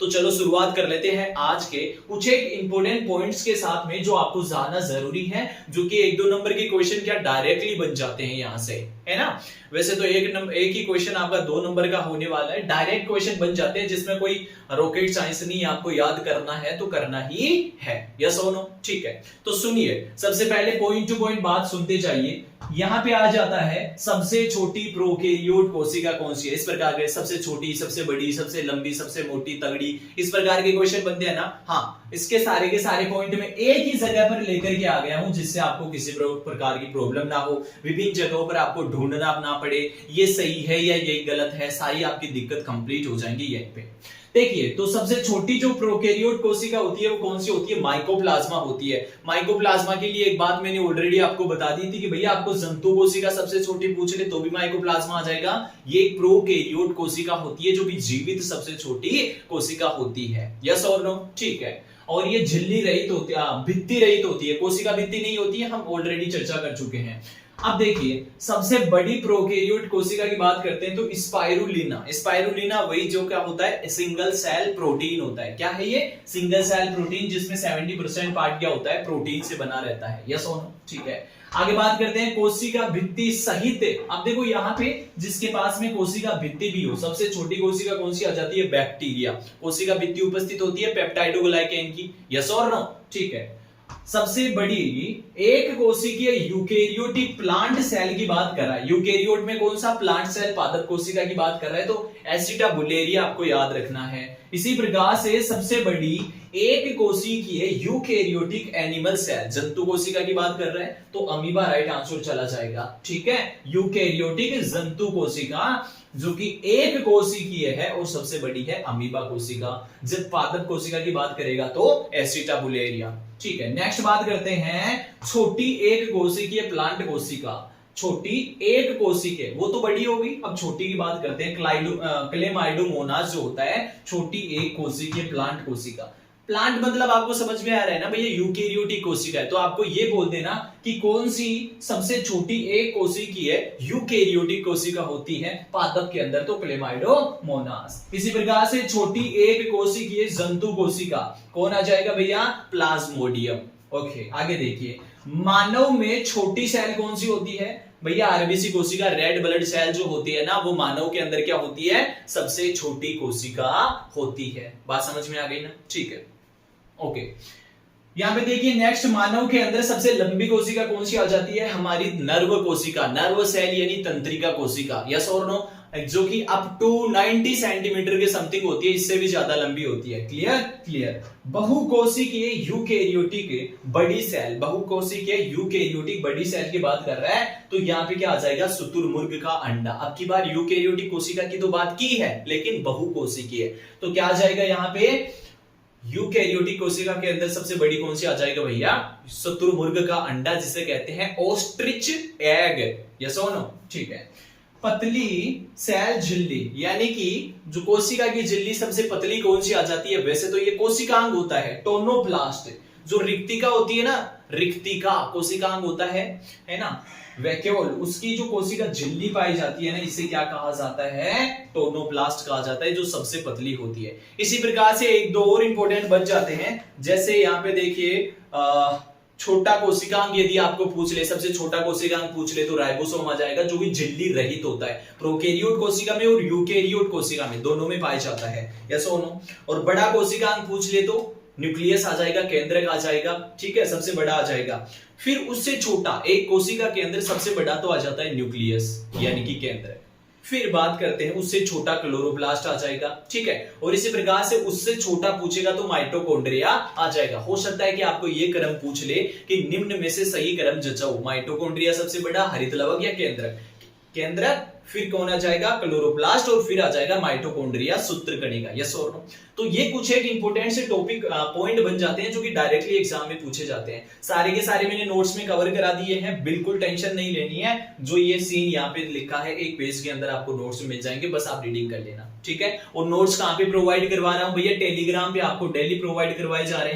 तो चलो शुरुआत कर लेते हैं आज के कुछ एक इंपोर्टेंट पॉइंट्स के साथ में जो आपको जानना जरूरी है, जो कि 1-2 नंबर के क्वेश्चन क्या डायरेक्टली बन जाते हैं यहां से, है ना। वैसे तो एक ही क्वेश्चन आपका 2 नंबर का होने वाला है, डायरेक्ट क्वेश्चन बन जाते हैं जिसमें कोई रॉकेट साइंस नहीं, आपको याद करना है तो करना ही है, यस और नो। ठीक है, तो सुनिए, सबसे पहले पॉइंट टू पॉइंट बात सुनते जाइए। यहां पे आ जाता है सबसे छोटी प्रोकैरियोट कोशिका कौन सी है, इस प्रकार के सबसे छोटी, सबसे बड़ी, सबसे लंबी, सबसे मोटी, तगड़ी, इस प्रकार के क्वेश्चन बनते हैं ना। हाँ, इसके सारे के सारे पॉइंट में एक ही जगह पर लेकर के आ गया हूं, जिससे आपको किसी प्रकार की प्रॉब्लम ना हो, विभिन्न जगहों पर आपको ढूंढना ना पड़े, ये सही है या ये गलत है, सारी आपकी दिक्कत कंप्लीट हो जाएंगी यहीं पे। देखिए, तो सबसे छोटी जो प्रोकैरियोट कोशिका होती है वो कौन सी होती है, माइकोप्लाज्मा होती है। माइकोप्लाज्मा के लिए एक बात मैंने ऑलरेडी आपको बता दी थी कि भैया आपको जंतु कोशिका सबसे छोटी पूछ ले तो भी माइकोप्लाज्मा आ जाएगा। ये एक प्रोकैरियोट कोशिका होती है जो कि जीवित सबसे छोटी कोशिका होती है, यस और नो। ठीक है, और ये झिल्ली रहित होती है, भित्ति रहित होती है, कोशिका भित्ति नहीं होती है, हम ऑलरेडी चर्चा कर चुके हैं। अब देखिए, सबसे बड़ी प्रोकैरियोट कोशिका की बात करते हैं तो स्पाइरुलिना। स्पाइरुलिना वही जो क्या होता है, सिंगल सेल प्रोटीन होता है। क्या है ये, सिंगल सेल प्रोटीन, जिसमें 70% पार्ट क्या होता है, प्रोटीन से बना रहता है, यस और नो। ठीक है, आगे बात करते हैं कोशिका भित्ति सहित। अब देखो यहाँ पे जिसके पास में कोशिका भित्ति भी हो, सबसे छोटी कोशिका कौन सी आ जाती है, बैक्टीरिया। कोशिका भित्ति उपस्थित होती है पेप्टाइडोग्लाइकेन की, यस और नो। ठीक है, सबसे बड़ी एक कोशिकीय यूकेरियोटिक प्लांट सेल की बात कर रहा है। यूकेरियोट में कौन सा, प्लांट सेल पादप कोशिका की बात कर रहा है, तो एसिटाबुलेरिया आपको याद रखना है। इसी प्रकार से सबसे बड़ी एक कोशिकीय यूकेरियोटिक एनिमल सेल, जंतु कोशिका की बात कर रहे हैं तो अमीबा राइट आंसर चला जाएगा। ठीक है, यूकेरियोटिक जंतु कोशिका जो कि एक कोशिकीय है और सबसे बड़ी है अमीबा कोशिका। जब पादप कोशिका की बात करेगा तो एसिटाबुलेरिया। ठीक है, नेक्स्ट बात करते हैं छोटी एक कोशिकीय प्लांट कोशिका। छोटी एक कोशिकीय वो तो बड़ी हो गई, अब छोटी की बात करते हैं क्लेमाइडोमोनास जो होता है छोटी एक कोशिकीय प्लांट कोशिका। प्लांट मतलब आपको समझ में आ रहा है ना भैया, यूकेरियोटिक कोशिका है, तो आपको ये बोल देना कि कौन सी सबसे छोटी एक कोशिकीय यूकेरियोटिक कोशिका होती है पादप के अंदर, तो क्लेमाइडोमोनास। इसी प्रकार से छोटी एक कोशिकीय जंतु कोशिका कौन आ जाएगा भैया, प्लाज्मोडियम। ओके, आगे देखिए, मानव में छोटी सेल कौन सी होती है भैया, आरबीसी कोशिका। रेड ब्लड सेल जो होती है ना, वो मानव के अंदर क्या होती है, सबसे छोटी कोशिका होती है। बात समझ में आ गई ना। ठीक है, ओके, यहां पे देखिए नेक्स्ट, मानव के अंदर सबसे लंबी कोशिका कौन सी आ जाती है, हमारी नर्व कोशिका, नर्व सेल यानी तंत्रिका कोशिका, यस और नो, जो कि अप टू 90 सेंटीमीटर के समथिंग होती है, इससे भी ज्यादा लंबी होती है। Clear clear. बहुकोशिकीय यूकेरियोटिक बड़ी सेल, बहुकोशिकीय यूकेरियोटिक बड़ी सेल की बात कर रहा है तो यहाँ पे क्या आ जाएगा, शुतुरमुर्ग का अंडा। अब की बार यूकेरियोटिक कोशिका की तो बात की है, लेकिन बहुकोशिकीय, तो क्या आ जाएगा यहाँ पे, यूकेरियोटिक कोशिका के अंदर सबसे बड़ी कौन सी आ जाएगा भैया, शुतुरमुर्ग का अंडा, जिसे कहते हैं ऑस्ट्रिच एग, यस और नो। ठीक है, पतली सेल झिल्ली, यानी कि जो कोशिका की झिल्ली सबसे पतली कौन सी आ जाती है, वैसे तो ये कोशिकांग होता है, टोनोप्लास्ट। जो रिक्तिका होती है ना, रिक्तिका कोशिकांग होता है ना, वैक्यूल, उसकी जो कोशिका झिल्ली पाई जाती है ना, इसे क्या कहा जाता है, टोनोप्लास्ट कहा जाता है, जो सबसे पतली होती है। इसी प्रकार से एक दो और इंपॉर्टेंट बच जाते हैं, जैसे यहाँ पे देखिए छोटा कोशिकांग यदि आपको पूछ ले, सबसे छोटा कोशिकांग पूछ ले तो राइबोसोम आ जाएगा, जो कि झिल्ली रहित होता है। प्रोकैरियोट कोशिका में और यूकेरियोट कोशिका में दोनों में पाया जाता है, यस और नो। और बड़ा कोशिकांग पूछ ले तो न्यूक्लियस आ जाएगा, केंद्रक आ जाएगा, ठीक है, सबसे बड़ा आ जाएगा। फिर उससे छोटा एक कोशिका के अंदर सबसे बड़ा तो आ जाता है न्यूक्लियस यानी कि केंद्र। फिर बात करते हैं उससे छोटा क्लोरोप्लास्ट आ जाएगा, ठीक है, और इसी प्रकार से उससे छोटा पूछेगा तो माइटोकॉन्ड्रिया आ जाएगा। हो सकता है कि आपको ये क्रम पूछ ले कि निम्न में से सही क्रम जचाओ, माइटोकॉन्ड्रिया सबसे बड़ा, हरित लवक या केंद्रक। केंद्रक, फिर कौन आ जाएगा, क्लोरोप्लास्ट, और फिर आ जाएगा माइटोकॉन्ड्रिया, सूत्रकणिका, यस और नो। तो ये कुछ एक इंपॉर्टेंट से टॉपिक पॉइंट बन जाते हैं जो कि डायरेक्टली एग्जाम में पूछे जाते हैं। सारे के सारे मैंने नोट्स में कवर करा दिए हैं, बिल्कुल टेंशन नहीं लेनी है। जो ये सीन यहाँ पे लिखा है एक पेज के अंदर आपको नोट्स मिल जाएंगे, बस आप रीडिंग कर लेना, ठीक है। और नोट्स कहाँ पे प्रोवाइड करवा रहा हूँ भैया, टेलीग्राम पे आपको डेली प्रोवाइड करवाए जा रहे